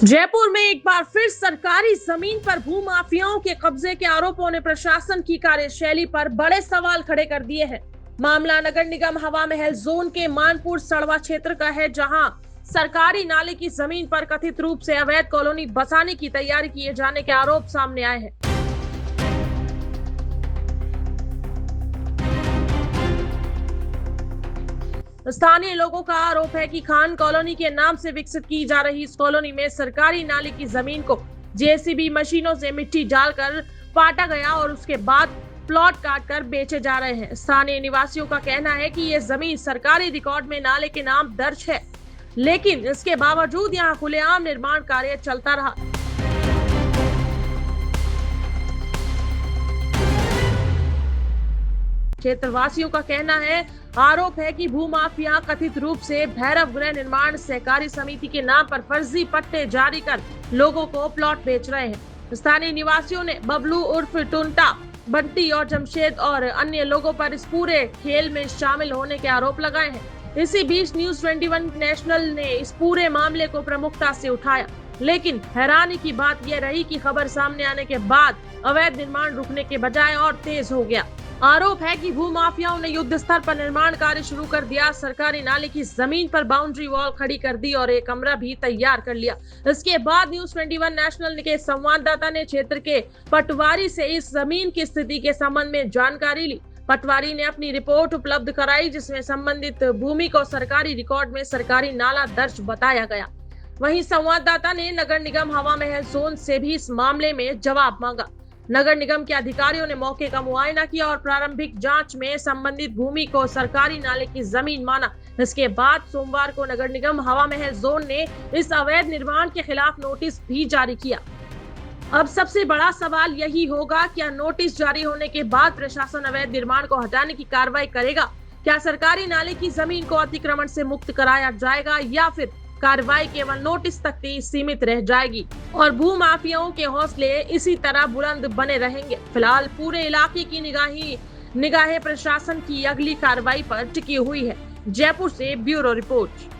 जयपुर में एक बार फिर सरकारी जमीन पर भूमाफियाओं के कब्जे के आरोपों ने प्रशासन की कार्यशैली पर बड़े सवाल खड़े कर दिए हैं। मामला नगर निगम हवा महल जोन के मानपुर सड़वा क्षेत्र का है, जहां सरकारी नाले की जमीन पर कथित रूप से अवैध कॉलोनी बसाने की तैयारी किए जाने के आरोप सामने आए हैं। स्थानीय लोगों का आरोप है कि खान कॉलोनी के नाम से विकसित की जा रही इस कॉलोनी में सरकारी नाले की जमीन को जेसीबी मशीनों से मिट्टी डालकर पाटा गया और उसके बाद प्लॉट काटकर बेचे जा रहे हैं। स्थानीय निवासियों का कहना है कि ये जमीन सरकारी रिकॉर्ड में नाले के नाम दर्ज है, लेकिन इसके बावजूद यहाँ खुलेआम निर्माण कार्य चलता रहा। क्षेत्रवासियों का कहना है, आरोप है कि भूमाफिया कथित रूप से भैरव गृह निर्माण सहकारी समिति के नाम पर फर्जी पट्टे जारी कर लोगों को प्लॉट बेच रहे हैं। स्थानीय निवासियों ने बबलू उर्फ टुंटा, बंटी और जमशेद और अन्य लोगों पर इस पूरे खेल में शामिल होने के आरोप लगाए हैं। इसी बीच न्यूज़ 21 नेशनल ने इस पूरे मामले को प्रमुखता से उठाया, लेकिन हैरानी की बात यह रही कि खबर सामने आने के बाद अवैध निर्माण रुकने के बजाय और तेज हो गया। आरोप है कि भूमाफियाओं ने युद्ध स्तर पर निर्माण कार्य शुरू कर दिया। सरकारी नाले की जमीन पर बाउंड्री वॉल खड़ी कर दी और एक कमरा भी तैयार कर लिया। इसके बाद न्यूज़ 21 नेशनल के संवाददाता ने क्षेत्र के पटवारी से इस जमीन की स्थिति के संबंध में जानकारी ली। पटवारी ने अपनी रिपोर्ट उपलब्ध कराई, जिसमें संबंधित भूमि को सरकारी रिकॉर्ड में सरकारी नाला दर्ज बताया गया। वहीं संवाददाता ने नगर निगम हवा महल जोन से भी इस मामले में जवाब मांगा। नगर निगम के अधिकारियों ने मौके का मुआयना किया और प्रारंभिक जांच में संबंधित भूमि को सरकारी नाले की जमीन माना। इसके बाद सोमवार को नगर निगम हवा महल जोन ने इस अवैध निर्माण के खिलाफ नोटिस भी जारी किया। अब सबसे बड़ा सवाल यही होगा, क्या नोटिस जारी होने के बाद प्रशासन अवैध निर्माण को हटाने की कार्रवाई करेगा? क्या सरकारी नाले की जमीन को अतिक्रमण से मुक्त कराया जाएगा, या फिर कार्रवाई केवल नोटिस तक ही सीमित रह जाएगी और भूमाफियाओं के हौसले इसी तरह बुलंद बने रहेंगे? फिलहाल पूरे इलाके की निगाहें प्रशासन की अगली कार्रवाई पर टिकी हुई है। जयपुर से ब्यूरो रिपोर्ट।